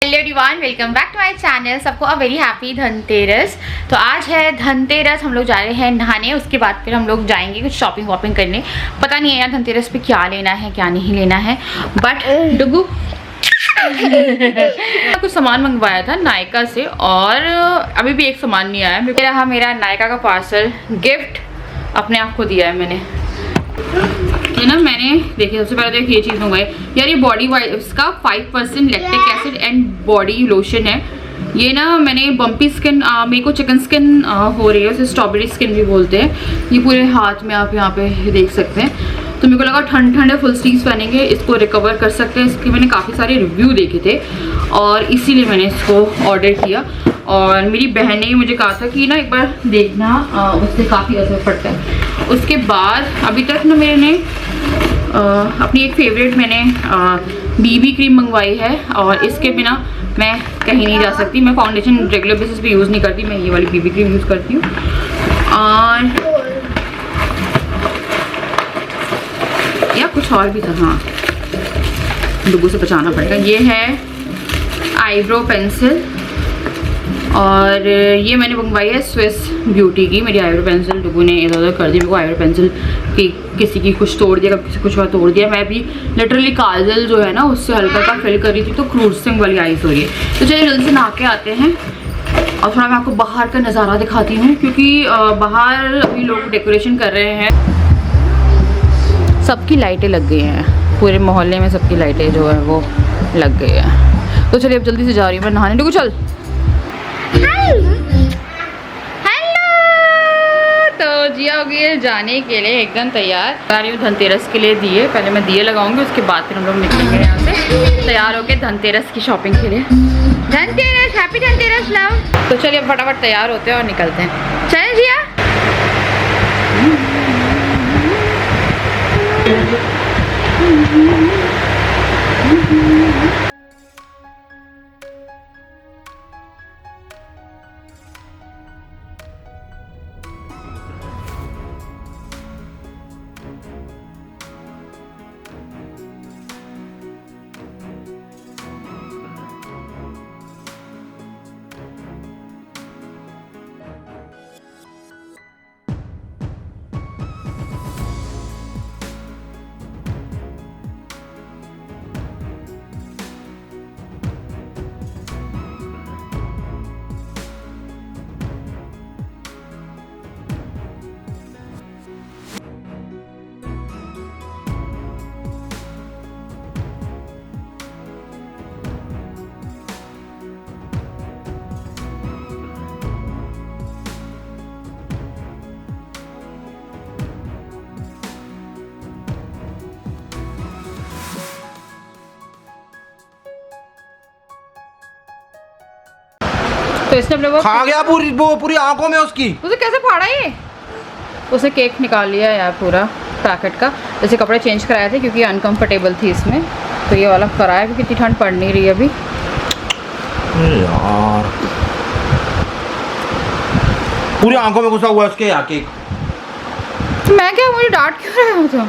Hello everyone, welcome back to my channel. सबको a very happy Dhanteras. तो आज है धनतेरस, हम लोग जा रहे हैं नहाने, उसके बाद फिर हम लोग जाएंगे कुछ शॉपिंग वॉपिंग करने। पता नहीं है यार धनतेरस पे क्या लेना है क्या नहीं लेना है, बट डुगू कुछ सामान मंगवाया था नायका से और अभी भी एक सामान नहीं आया। मेरा नायका का पार्सल गिफ्ट अपने आप को दिया है मैंने। है ना, मैंने देखिए सबसे पहले तो ये चीज़ मंगवाई यार, ये बॉडी वाइब्स का 5% lactic acid and body lotion है। ये ना मैंने बम्पी स्किन, मेरे को चिकन स्किन हो रही है, उसे स्ट्रॉबेरी स्किन भी बोलते हैं। ये पूरे हाथ में आप यहाँ पे देख सकते हैं। तो मेरे को लगा ठंड है, फुल स्लीव्स पहनेंगे इसको रिकवर कर सकते हैं। इसके मैंने काफ़ी सारे रिव्यू देखे थे और इसीलिए मैंने इसको ऑर्डर किया। और मेरी बहन ने मुझे कहा था कि ना एक बार देखना, उससे काफ़ी असर पड़ता है। उसके बाद अभी तक ना मैंने अपनी एक फेवरेट मैंने बीबी क्रीम मंगवाई है और इसके बिना मैं कहीं नहीं जा सकती। मैं फाउंडेशन रेगुलर बेसिस पे यूज़ नहीं करती, मैं ये वाली बीबी क्रीम यूज़ करती हूँ। और या कुछ और भी था, हाँ डुगू से बचाना पड़ेगा। ये है आईब्रो पेंसिल और ये मैंने मंगवाई है स्विस ब्यूटी की। मेरी आईब्रो पेंसिल डुगू ने इधर उधर कर दी, मेरे को आईब्रो पेंसिल की किसी की कुछ तोड़ दिया, किसी कुछ और तोड़ दिया। मैं भी लिटरली काजल जो है ना उससे हल्का का फिल कर रही थी, तो क्रूसिंग वाली आईज हो रही है। तो चलिए जल्दी से नहा के आते हैं और थोड़ा मैं आपको बाहर का नज़ारा दिखाती हूँ, क्योंकि बाहर अभी लोग डेकोरेशन कर रहे हैं। सबकी लाइटें लग गई हैं, पूरे मोहल्ले में सबकी लाइटें जो है वो लग गई है। तो चलिए अब जल्दी से जा रही हूँ मैं नहाने। डुगू चल। हेलो, तो जिया हो गई है जाने के लिए एकदम तैयार। आ रही हूँ धनतेरस के लिए दिए, पहले मैं दिए लगाऊंगी, उसके बाद फिर हम लोग निकलेंगे यहाँ से तैयार होके धनतेरस की शॉपिंग के लिए। Dhanteras, happy Dhanteras love. तो चलिए अब फटाफट तैयार होते हैं और निकलते हैं। चले जिया। तो इसने अपने वो खा गया पूरी आंखों में उसकी। उसे कैसे फाड़ा ये? उसे केक निकाल लिया यार पूरा पैकेट का। जैसे कपड़े चेंज कराए थे क्योंकि अनकंफर्टेबल थी इसमें, तो ये वाला कराया क्योंकि इतनी ठंड पड़ नहीं रही अभी। यार पूरी आंखों में घुसा हुआ है उसके यार केक। तो मैं क्या, मुझे डांट क्यों रहा था?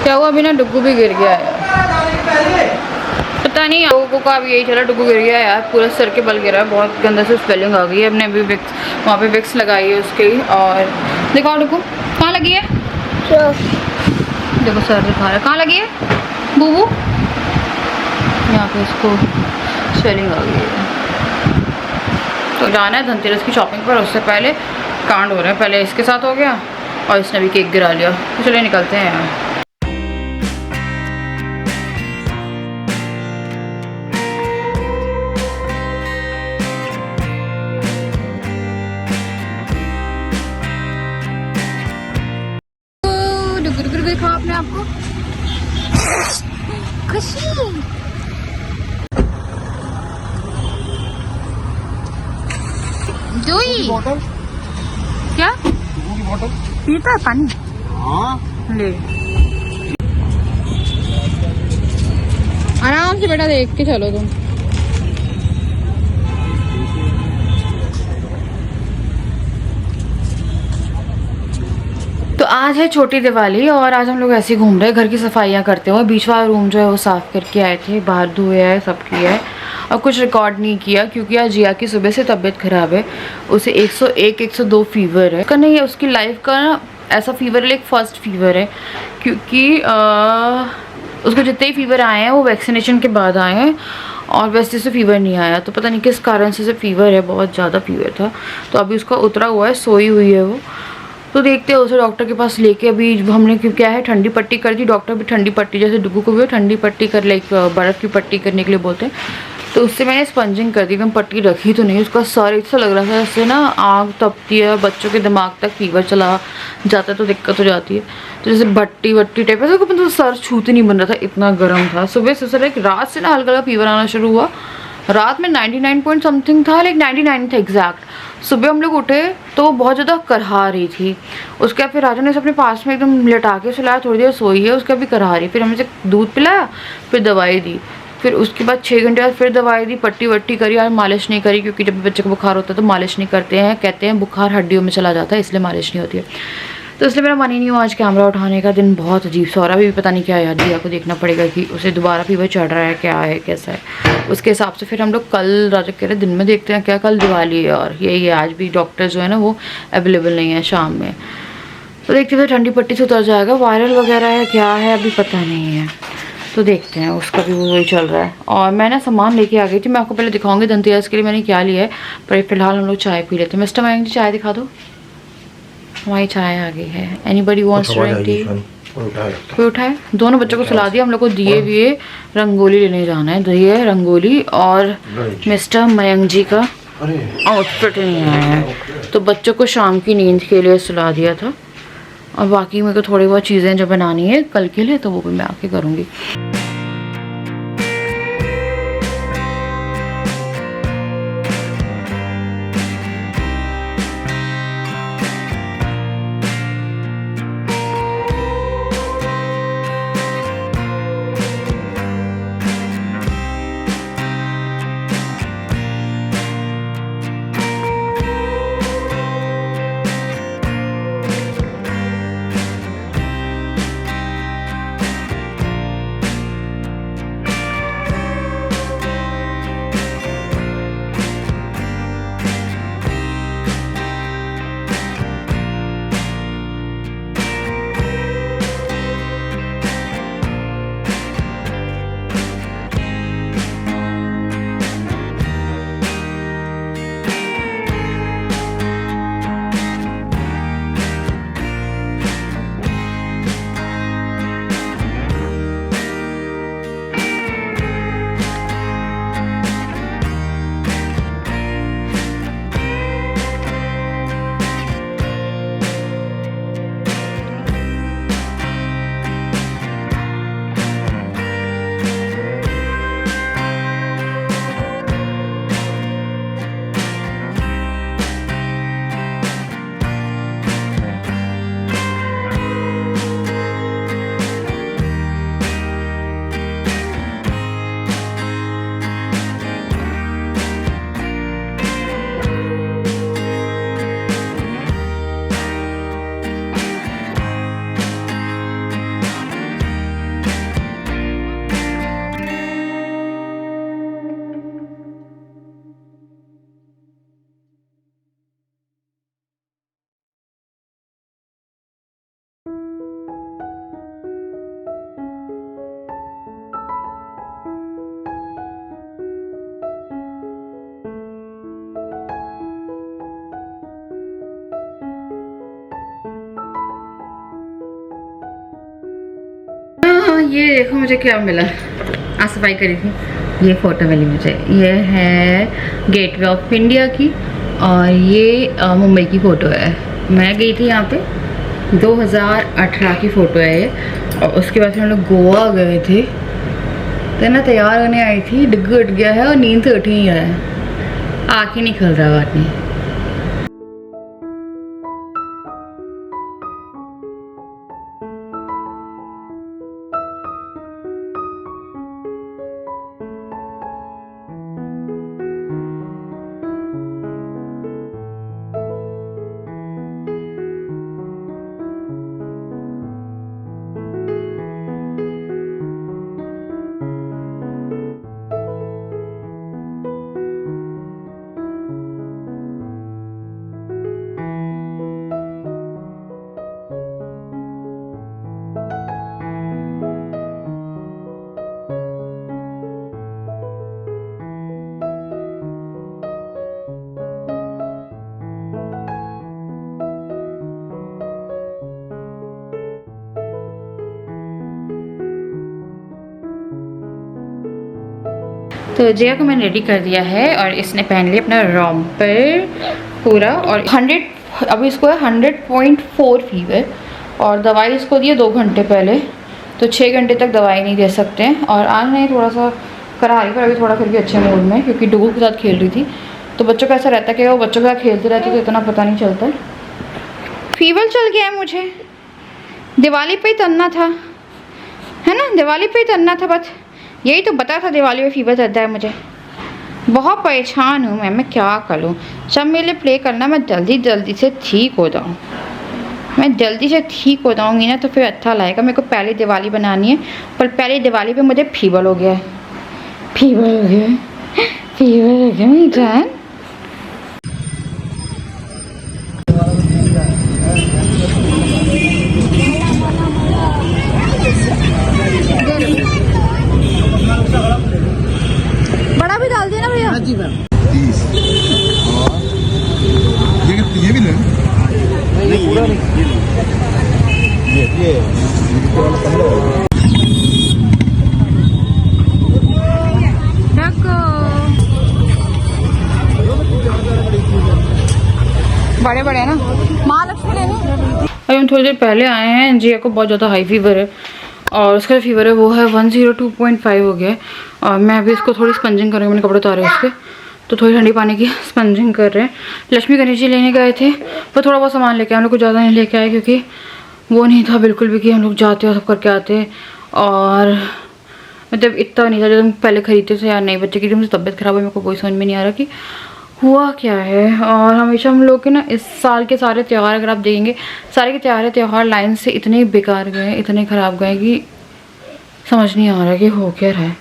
क्या हुआ? अभी ना डुगू भी गिर गया यार, पता नहीं लोगों का भी यही चला। डुगू गिर गया यार, पूरा सर के बल गिरा है, बहुत गंदा से स्वेलिंग आ गई है। हमने अभी विक्स वहाँ पे विक्स लगाई है उसकी। और दिखाओ डुगू कहाँ लगी है? देखो सर दिखा रहा है, कहाँ लगी है बूबू? यहाँ पे इसको स्वेलिंग आ गई है। तो जाना है धनतेरस की शॉपिंग पर, उससे पहले कांड हो रहे हैं। पहले इसके साथ हो गया और इसने भी केक गिरा लिया। तो चलिए निकलते हैं यार। देखो आपने आपको खुशी जोई क्या पीता है पानी? हाँ ले आराम से बेटा, देख के चलो तुम। तो आज है छोटी दिवाली और आज हम लोग ऐसे ही घूम रहे हैं, घर की सफाइयाँ करते हुए। बीच वाला रूम जो है वो साफ़ करके आए थे, बाहर धोए है, सब किया है और कुछ रिकॉर्ड नहीं किया क्योंकि आज जिया की सुबह से तबीयत ख़राब है। उसे 101 102 फीवर है। उसका नहीं है, उसकी लाइफ का ना ऐसा फीवर है, एक फर्स्ट फीवर है क्योंकि उसको जितने ही फीवर आए हैं वो वैक्सीनेशन के बाद आए हैं और वैसे से फीवर नहीं आया। तो पता नहीं किस कारण से फीवर है, बहुत ज़्यादा फीवर था। तो अभी उसका उतरा हुआ है, सोई हुई है वो। तो देखते हैं उसे डॉक्टर के पास लेके। अभी हमने क्या है, ठंडी पट्टी कर दी। डॉक्टर भी ठंडी पट्टी, जैसे डुगू को भी ठंडी पट्टी कर, लाइक बर्फ़ की पट्टी करने के लिए बोलते हैं। तो उससे मैंने स्पंजिंग कर दी, एकदम पट्टी रखी तो नहीं। उसका सर ऐसा लग रहा था जैसे ना आग तपती है, बच्चों के दिमाग तक फीवर चला जाता है तो दिक्कत हो जाती है। तो जैसे भट्टी वट्टी टाइप ऐसा, मतलब सर छूते नहीं बन रहा था, इतना गर्म था। सुबह से सर एक रात से ना हल्का हल्का फीवर आना शुरू हुआ। रात में 99 पॉइंट समथिंग था, लाइक 99 था एग्जैक्ट। सुबह हम लोग उठे तो बहुत ज़्यादा करहा रही थी। उसके बाद फिर राजा ने अपने पास में एकदम लिटा के सुलाया, थोड़ी देर सोई है, उसका भी करहा रही। फिर हमने से दूध पिलाया, फिर दवाई दी। फिर उसके बाद 6 घंटे बाद फिर दवाई दी, पट्टी वट्टी करी और मालिश नहीं करी क्योंकि जब बच्चे को बुखार होता है तो मालिश नहीं करते हैं। कहते हैं बुखार हड्डियों में चला जाता है, इसलिए मालिश नहीं होती है। तो इसलिए मेरा मन ही नहीं हुआ आज कैमरा उठाने का। दिन बहुत अजीब सा हो रहा है। अभी भी पता नहीं क्या याद दिया को देखना पड़ेगा कि उसे दोबारा फीवर चढ़ रहा है, क्या है, कैसा है। उसके हिसाब से फिर हम लोग कल, राजा कह रहे दिन में देखते हैं क्या, कल दिवाली है और यही है। आज भी डॉक्टर जो है ना वो अवेलेबल नहीं है शाम में। तो देखते हुए ठंडी पट्टी से उतर जाएगा। वायरल वगैरह है, क्या है अभी पता नहीं है। तो देखते हैं, उसका भी वही चल रहा है। और मैं ना सामान लेके आ गई थी, मैं आपको पहले दिखाऊंगी धनतेरस के लिए मैंने क्या लिया है। पर फिलहाल हम लोग चाय पी लेते हैं। मिस्टर मयंक जी चाय दिखा दो। हमारी चाय आ गई है। Anybody wants to drink tea? कोई उठाए? दोनों बच्चों को सुला दिया। हम लोग को दिए हुए रंगोली लेने जाना है। दिए रंगोली और मिस्टर मयंक जी का आउटफिट नहीं आया है तो बच्चों को शाम की नींद के लिए सुला दिया था। और बाकी मेरे को थोड़ी बहुत चीज़ें जो बनानी है कल के लिए, तो वो भी मैं आके करूँगी। ये देखो मुझे क्या मिला। आज सफाई करी थी, ये फोटो मिली मुझे। ये है गेटवे ऑफ इंडिया की और ये मुंबई की फ़ोटो है। मैं गई थी यहाँ पे, 2018 की फ़ोटो है ये। और उसके बाद फिर हम लोग गोवा गए थे। तो ना तैयार होने आई थी, डिग उठ गया है और नींद से उठ ही नहीं रहा है, आँख ही नहीं खुल रहा बात नहीं। तो जिया को मैंने रेडी कर दिया है और इसने पहन लिया अपना रॉम्पर पूरा, और 100 अभी इसको है 100.4 फीवर, और दवाई इसको दी है 2 घंटे पहले, तो 6 घंटे तक दवाई नहीं दे सकते हैं। और आज नहीं थोड़ा सा करा रही, पर अभी थोड़ा फिर भी अच्छे मूड में, क्योंकि डुगू के साथ खेल रही थी। तो बच्चों का ऐसा रहता है कि वो बच्चों के साथ खेलते रहते तो इतना पता नहीं चलता। फीवर चल गया है मुझे, दिवाली पे ही तनना था, है ना, दिवाली पे ही तनना था, बस यही तो बता था दिवाली में फीवर चलता है मुझे। बहुत परेशान हूँ मैं क्या करूँ। सब मेरे लिए प्ले करना, मैं जल्दी से ठीक हो जाऊँ। मैं जल्दी से ठीक हो जाऊँगी ना तो फिर अच्छा लगेगा। मेरे को पहले दिवाली बनानी है, पर पहले दिवाली पे मुझे फीवर हो गया है, फीवर हो गया मेरी जान। बड़ा भी डाल दिया ना भैया? जी मैम 30 और ये भी लें? नहीं पूरा नहीं, ये बड़े बड़े हैं ना, महालक्ष्मी लेनी। अभी हम थोड़ी देर पहले आए हैं, जिया को बहुत ज़्यादा हाई फीवर है, और उसका फीवर है वो है 102.5 हो गया है। और मैं अभी इसको थोड़ी स्पंजिंग कर रही हूँ, मैंने कपड़े उतारे उसके, तो थोड़ी ठंडी पानी की स्पंजिंग कर रहे हैं। लक्ष्मी गणेश जी लेने गए थे, पर थोड़ा बहुत सामान लेके आए, हम लोग कुछ ज़्यादा नहीं लेके आए, क्योंकि वो नहीं था बिल्कुल भी कि हम लोग जाते और सब करके आते। और मतलब इतना नहीं था जब हम पहले खरीदते थे यार, नहीं बच्चे की मुझे तबीयत ख़राब है, मेरे को कोई समझ में नहीं आ रहा कि हुआ क्या है। और हमेशा हम लोग के ना इस साल के सारे त्यौहार अगर आप देखेंगे, सारे के त्यौहार लाइन से इतने बेकार गए, इतने ख़राब गए कि समझ नहीं आ रहा कि हो क्या रहा है।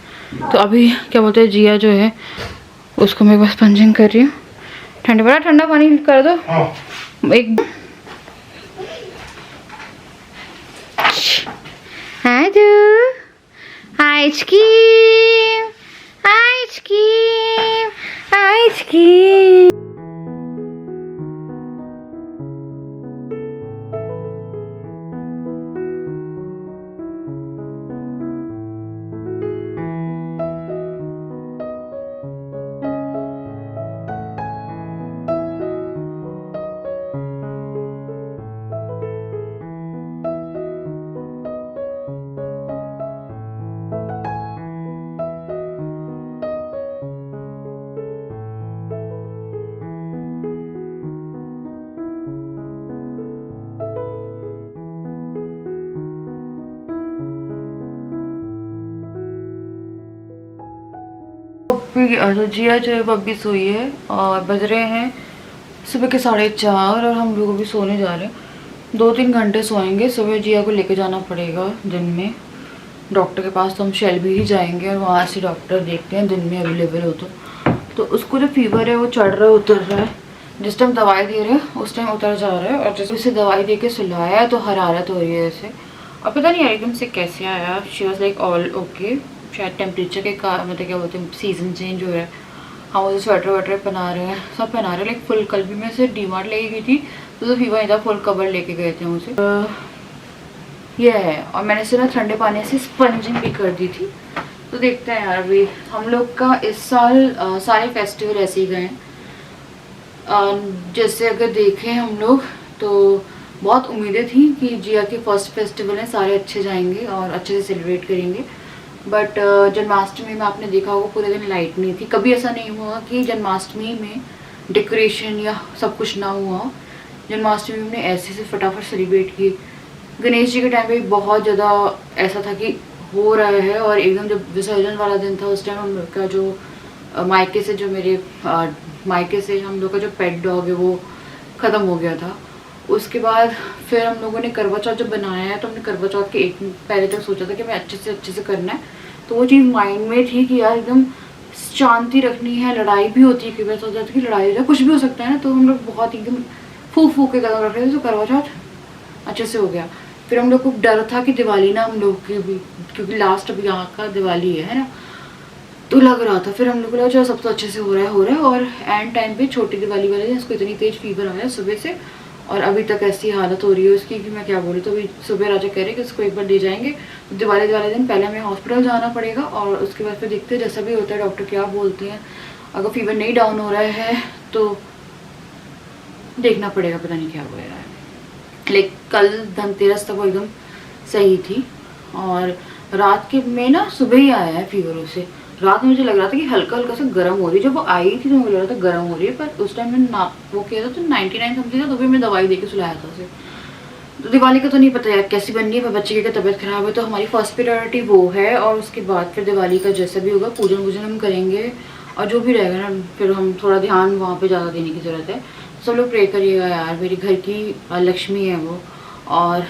तो अभी क्या बोलते हैं, जिया जो है उसको मैं बस स्पंजिंग कर रही हूँ। बड़ा ठंडा पानी कर दो एक। Ice cream ice cream ice cream. जिया जो है बब्बी सोई है, और बज रहे हैं सुबह के 4:30, और हम लोग अभी सोने जा रहे हैं। 2-3 घंटे सोएंगे। सुबह जिया को लेके जाना पड़ेगा दिन में डॉक्टर के पास, तो हम शेल्बी ही जाएंगे और वहाँ से डॉक्टर देखते हैं दिन में अवेलेबल हो तो उसको जो फीवर है वो चढ़ रहा है उतर रहा है। जिस टाइम दवाई दे रहे हैं उस टाइम उतर जा रहा है, और जैसे उसे दवाई दे के सुलाया है तो हरारत हो रही है ऐसे, और पता नहीं एकदम से कैसे आया। She was like all okay, शायद टेम्परेचर के कारण, मतलब क्या बोलते हैं सीज़न चेंज हो रहा है। हाँ मुझे स्वेटर वेटर पहना रहे हैं, सब पहना रहे हैं। लाइक फुल, कल भी मैं से डीमार्ट लेके गई थी तो फीवर नहीं था, फुल कवर लेके गए थे मुझे। ये है, और मैंने इसे ना ठंडे पानी से स्पंजिंग भी कर दी थी। तो देखते हैं यार, अभी हम लोग का इस साल सारे फेस्टिवल ऐसे ही गए हैं। जैसे अगर देखें हम लोग तो बहुत उम्मीदें थी कि जिया के फर्स्ट फेस्टिवल हैं, सारे अच्छे जाएंगे और अच्छे से सेलिब्रेट करेंगे। बट जन्माष्टमी में आपने देखा होगा पूरे दिन लाइट नहीं थी। कभी ऐसा नहीं हुआ कि जन्माष्टमी में डेकोरेशन या सब कुछ ना हुआ। जन्माष्टमी में ऐसे से फटाफट सेलिब्रेट किए। गणेश जी के टाइम पे बहुत ज़्यादा ऐसा था कि हो रहा है, और एकदम जब विसर्जन वाला दिन था उस टाइम हम लोग का जो मायके से, जो मेरे मायके से हम लोग का जो पेट डॉग है वो ख़त्म हो गया था। उसके बाद फिर हम लोगों ने करवा चौथ जब बनाया है, तो हमने करवा चौथ के एक दिन पहले तक सोचा था कि मैं अच्छे से करना है। तो वो चीज़ माइंड में थी कि यार एकदम शांति रखनी है, लड़ाई भी होती है, कि मैं सोचा था कि लड़ाई हो जाए, कुछ भी हो सकता है ना। तो हम लोग बहुत एकदम फूक के कदम रख रहे थे, तो करवा चौथ अच्छे से हो गया। फिर हम लोग को डर था कि दिवाली ना हम लोग की भी, क्योंकि लास्ट अभी यहाँ का दिवाली है ना, तो लग रहा था। फिर हम लोग को लगा चलो सब तो अच्छे से हो रहा है। और एंड टाइम पे छोटी दिवाली वाले दिन इसको इतनी तेज फीवर आया सुबह से, और अभी तक ऐसी हालत हो रही है उसकी कि मैं क्या बोलूँ। तो अभी सुबह राजा कह रहे हैं कि उसको एक बार ले जाएंगे, तो दिवाली वाले दिन पहले हमें हॉस्पिटल जाना पड़ेगा और उसके बाद फिर देखते हैं जैसा भी होता है डॉक्टर क्या बोलते हैं। अगर फीवर नहीं डाउन हो रहा है तो देखना पड़ेगा, पता नहीं क्या हो रहा है। लेकिन कल धनतेरस तक वो एकदम सही थी और रात के में ना सुबह ही आया है फीवर उसे। रात में मुझे लग रहा था कि हल्का हल्का सा गर्म हो रही है, जब वो आई थी तो मुझे लग रहा था गर्म हो रही है, पर उस टाइम मैंने नाप वो किया था तो 99 समथिंग था, तो फिर मैं दवाई दे के सुलाया था उसे। तो दिवाली का तो नहीं पता यार कैसी बननी है, पर बच्चे की तबीयत खराब है तो हमारी फर्स्ट प्रायोरिटी वो है और उसके बाद फिर दिवाली का जैसा भी होगा पूजन वूजन हम करेंगे और जो भी रहेगा ना फिर हम थोड़ा ध्यान वहाँ पर ज़्यादा देने की ज़रूरत है। सब लोग प्रे करिएगा यार, मेरे घर की लक्ष्मी है वो। और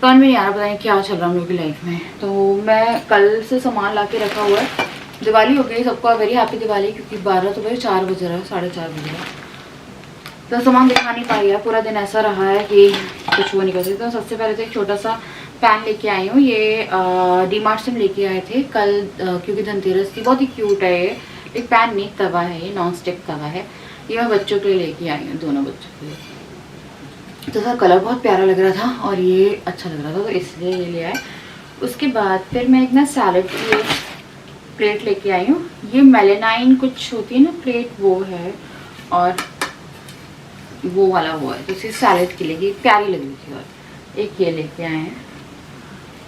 समझ में नहीं आ रहा पता नहीं क्या चल रहा है हम लोग की लाइफ में। तो मैं कल से सामान ला के रखा हुआ है। दिवाली हो गई, सबको वेरी हैप्पी दिवाली, क्योंकि 12 तो बजे 4 बज रहा है, 4:30 बज रहा है, तो सामान दिखा नहीं पाई है। पूरा दिन ऐसा रहा है कि कुछ वो नहीं कर सकते। तो सबसे पहले तो एक छोटा सा पैन लेके आई हूँ, ये डीमार्ट से लेके आए थे कल क्योंकि धनतेरस की। बहुत ही क्यूट है ये, एक पैन नहीं तवा है, ये नॉन स्टिक तवा है। ये मैं बच्चों के लिए लेके आई हूँ, दोनों बच्चों के लिए। तो इसका कलर बहुत प्यारा लग रहा था और ये अच्छा लग रहा था तो इसलिए ये ले आए। उसके बाद फिर मैं एक ना सैलड की प्लेट लेके आई हूँ। ये मेलेनाइन कुछ होती है ना प्लेट, वो है और वो वाला वो है, तो इसे सैलड के लिए प्यारी लग रही थी और एक ये लेके आए हैं।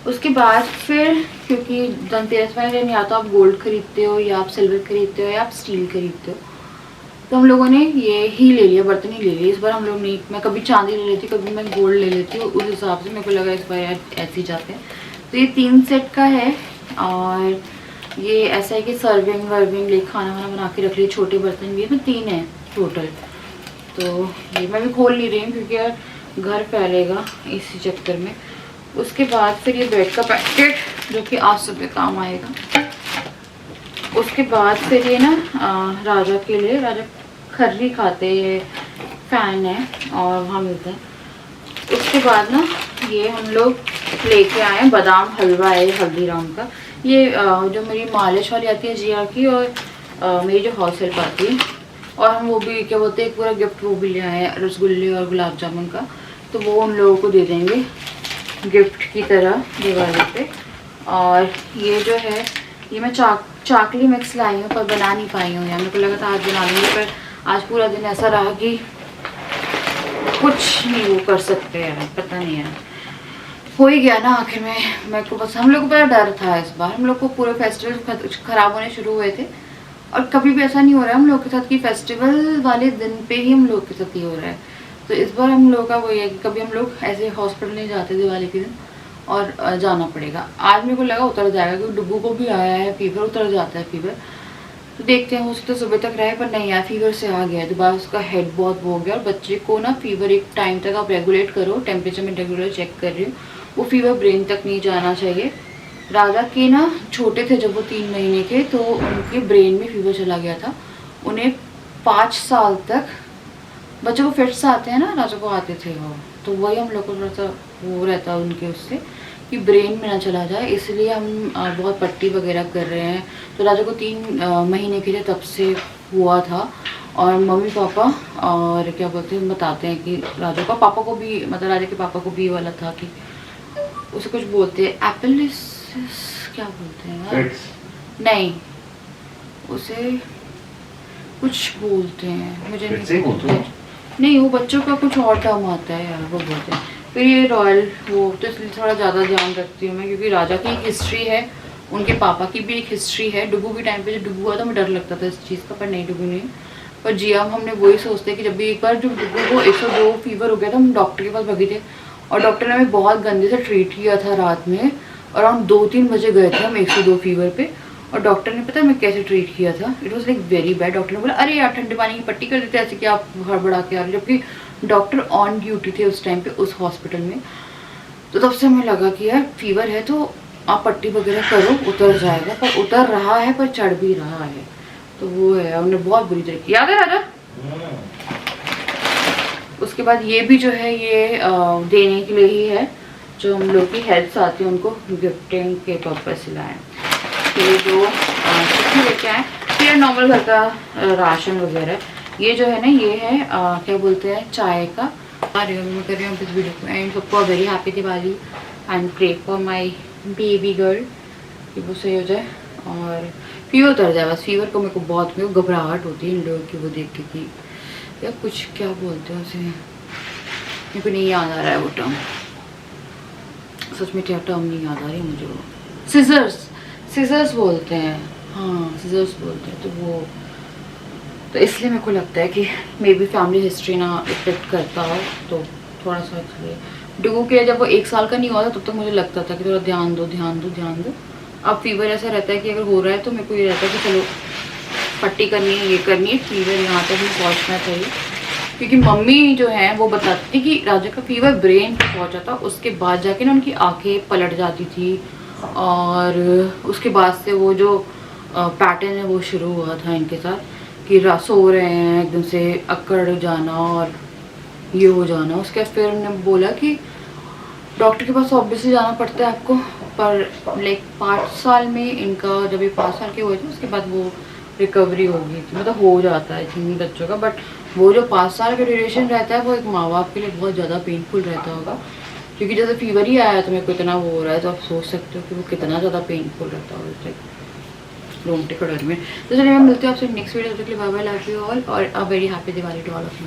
उसके बाद फिर क्योंकि धनतेरस वाले दिन या तो आप गोल्ड खरीदते हो या आप सिल्वर खरीदते हो या आप स्टील खरीदते हो, तो हम लोगों ने ये ही ले लिया, बर्तन ही ले लिया इस बार। हम लोग नहीं, मैं कभी चांदी ले लेती, कभी मैं गोल्ड ले लेती हूँ, उस हिसाब से मेरे को लगा इस बार यार ऐसे ही जाते हैं। तो ये 3 सेट का है और ये ऐसा है कि सर्विंग वर्विंग ले खाना वाना बना के रख लिए, छोटे बर्तन भी है, तो 3 है टोटल। तो ये मैं भी खोल नहीं रही हूँ क्योंकि यार घर फैलेगा इसी चक्कर में। उसके बाद फिर ये ब्रेड का पैकेट जो कि आज सुबह काम आएगा। उसके बाद फिर ये ना राजा के लिए, राजा खर्री खाते हैं, फ़ैन है और वहाँ मिलते हैं। उसके बाद ना ये हम लोग लेके आए हैं बादाम हलवा है हल्दीराम का। ये जो मेरी मालिश वाली आती है जिया की और मेरी जो हाउस हेल्प आती है, और हम वो भी क्या बोलते हैं पूरा गिफ्ट वो भी ले आए हैं रसगुल्ले और गुलाब जामुन का, तो वो उन लोगों को दे देंगे गिफ्ट की तरह दिवाली पे। और ये जो है ये मैं चाकली मिक्स लाई हूँ पर बना नहीं पाई हूँ यार, मेरे को लगा था आज बना लूँगी पर आज पूरा दिन ऐसा रहा कि कुछ नहीं वो कर सकते यार, पता नहीं यार हो ही गया ना आखिर में। मेरे को बस हम लोग को बड़ा डर था इस बार, हम लोग को पूरे फेस्टिवल ख़राब होने शुरू हुए थे और कभी भी ऐसा नहीं हो रहा है हम लोग के साथ कि फेस्टिवल वाले दिन पे ही हम लोग के साथ ही हो रहा है। तो इस बार हम लोग का वही है कि कभी हम लोग ऐसे हॉस्पिटल नहीं जाते दिवाली के दिन और जाना पड़ेगा। आज मेरे को लगा उतर जाएगा क्योंकि डुब्बू को भी आया है फीवर, उतर जाता है फीवर, तो देखते हैं हो सकता है सुबह तक रहे, पर नहीं यार फीवर से आ गया है दोबारा, उसका हेड बहुत हो गया। और बच्चे को ना फीवर एक टाइम तक आप रेगुलेट करो, टेम्परेचर में रेगुलर चेक कर रही हूँ, वो फीवर ब्रेन तक नहीं जाना चाहिए। राजा के ना छोटे थे जब वो 3 महीने के, तो उनके ब्रेन में फीवर चला गया था। उन्हें 5 साल तक बच्चों को फिट्स आते हैं ना, राजा को आते थे वो, तो वही हम लोग को थोड़ा सा वो रहता है उनके उससे कि ब्रेन में ना चला जाए, इसलिए हम बहुत पट्टी वगैरह कर रहे हैं। तो राजा को 3 महीने के लिए तब से हुआ था और मम्मी पापा और क्या बोलते हैं बताते हैं कि राजा का पापा को भी, मतलब राजा के पापा को भी वाला था कि उसे कुछ बोलते हैं एपिलिसिस, क्या बोलते हैं नहीं उसे कुछ बोलते हैं, मुझे नहीं बोलते नहीं, वो बच्चों का कुछ और टर्म आता है यार वो बोलते हैं। फिर ये रॉयल वो, तो इसलिए थोड़ा ज़्यादा ध्यान रखती हूँ मैं क्योंकि राजा की एक हिस्ट्री है, उनके पापा की भी एक हिस्ट्री है। डुब्बू के टाइम पे जब डुब्बू हुआ था मुझे डर लगता था इस चीज़ का, पर नहीं डुब्बू नहीं। पर जिया हमने वही सोचते हैं कि जब भी एक बार जब डुब्बू को 102 फीवर हो गया था, हम डॉक्टर के पास भागे थे और डॉक्टर ने हमें बहुत गंदे से ट्रीट किया था। रात में अराउंड 2-3 बजे गए थे हम 102 फीवर पे और डॉक्टर ने पता है मैं कैसे ट्रीट किया था, it was like very bad. Doctor ने बोला अरे यार ठंडे पानी की पट्टी कर देते ऐसे कि आप हड़बड़ा के आ रहे, जबकि डॉक्टर ऑन ड्यूटी थे उस टाइम पे उस हॉस्पिटल में। तो तब से हमें लगा कि यार फीवर है तो आप पट्टी वगैरह करो, उतर जाएगा, पर उतर रहा है पर चढ़ भी रहा है, तो वो है हमने बहुत बुरी तरीके याद है राजा। उसके बाद ये भी जो है ये देने के लिए ही है, जो हम लोग की हेल्थ आती है उनको गिफ्टिंग के पर्पज से लाए। ये जो लेके आए फिर नॉर्मल घर का राशन वगैरह, ये जो है ना, ये है क्या बोलते हैं, चाय का। मैं कर रही हूँ इस वीडियो को एंड। सबको very happy Diwali and pray for my baby girl कि वो सही हो जाए और फीवर उतर जाए बस। फीवर को मेरे को घबराहट होती है इन लोगों की वो देख के कि या कुछ क्या बोलते हैं उसे, मेरे को नहीं याद आ रहा है वो टर्म, सच में क्या टर्म नहीं याद आ रही मुझे। वो सिजर्स बोलते हैं, हाँ सिजर्स बोलते हैं। तो वो तो इसलिए मेरे को लगता है कि मे बी फैमिली हिस्ट्री ना इफेक्ट करता हो, तो थोड़ा सा इसलिए डुगू के जब वो 1 साल का नहीं हुआ था तब तक मुझे लगता था कि थोड़ा ध्यान दो। अब फीवर ऐसा रहता है कि अगर हो रहा है तो मेरे को ये रहता है कि चलो पट्टी करनी है, ये करनी है, फीवर यहाँ तक नहीं पहुँचना चाहिए। क्योंकि मम्मी जो है वो बताती थी कि राजा का फीवर ब्रेन पे पहुँचा था, उसके बाद जाके ना उनकी आँखें पलट जाती थी और उसके बाद से वो जो पैटर्न है वो शुरू हुआ था इनके साथ कि सो रहे हैं एकदम से अकड़ जाना और ये हो जाना। उसके बाद फिर हमने बोला कि डॉक्टर के पास ऑब्वियसली जाना पड़ता है आपको, पर लाइक 5 साल में इनका, जब ये 5 साल के हुए थे उसके बाद वो रिकवरी हो गई थी, मतलब हो जाता है जिन बच्चों का। बट वो जो 5 साल का ड्यूरेशन रहता है वो एक माँ बाप के लिए बहुत ज़्यादा पेनफुल रहता होगा, क्योंकि जैसे फीवर ही आया तो मेरे को इतना वो हो रहा है, तो आप सोच सकते हो कि वो कितना ज़्यादा पेनफुल रहता होगा रोंगटे खड़े में। तो चलिए मैं मिलती हूँ आपसे next video, bye bye, love you all और a very happy Diwali to all of you.